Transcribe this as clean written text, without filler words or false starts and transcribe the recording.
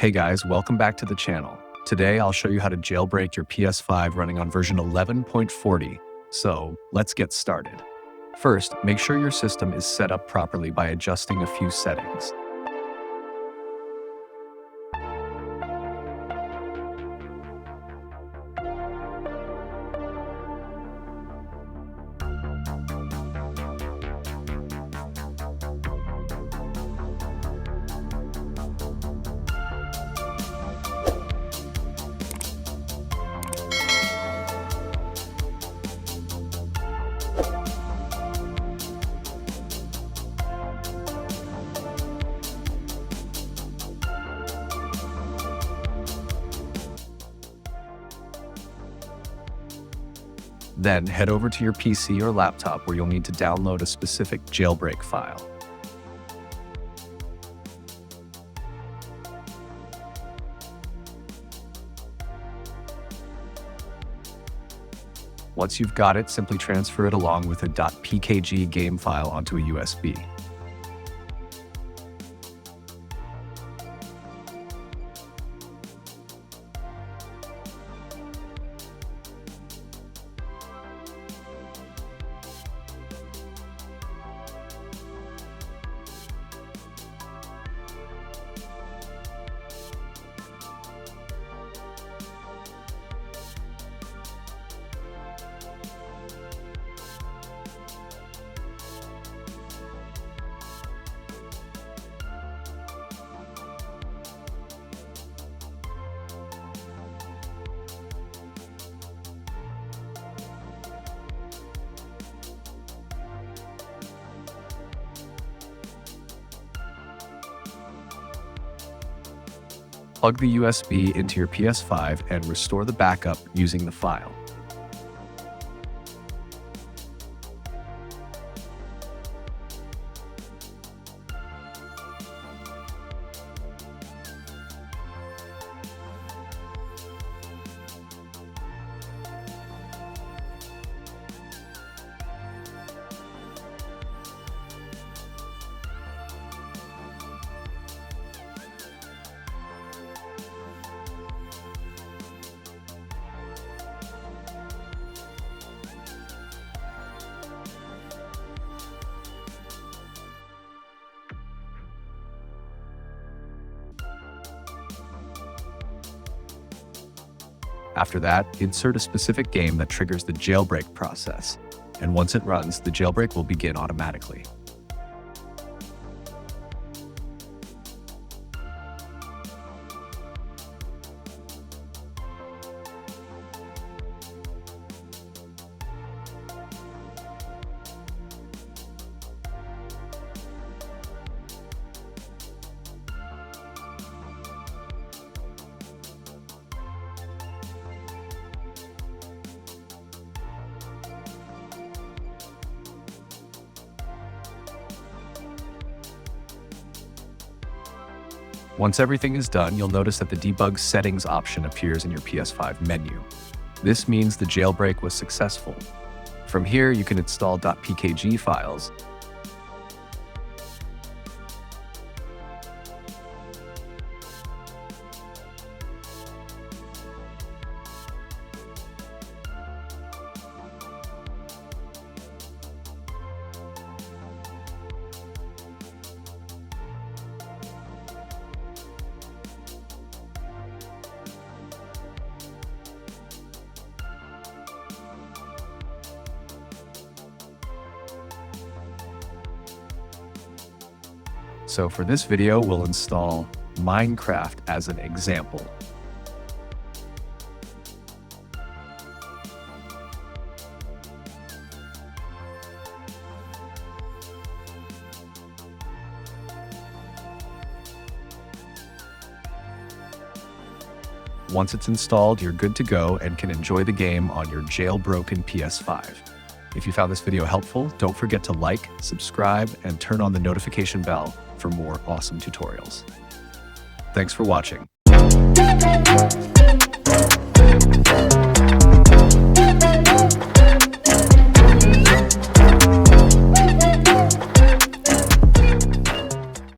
Hey guys, welcome back to the channel. Today I'll show you how to jailbreak your PS5 running on version 11.40. So let's get started. First, make sure your system is set up properly by adjusting a few settings. Then head over to your PC or laptop where you'll need to download a specific jailbreak file. Once you've got it, simply transfer it along with a .pkg game file onto a USB. Plug the USB into your PS5 and restore the backup using the file. After that, insert a specific game that triggers the jailbreak process, and once it runs, the jailbreak will begin automatically. Once everything is done, you'll notice that the Debug Settings option appears in your PS5 menu. This means the jailbreak was successful. From here, you can install .pkg files, So for this video, we'll install Minecraft as an example. Once it's installed, you're good to go and can enjoy the game on your jailbroken PS5. If you found this video helpful, don't forget to like, subscribe, and turn on the notification bell for more awesome tutorials. Thanks for watching.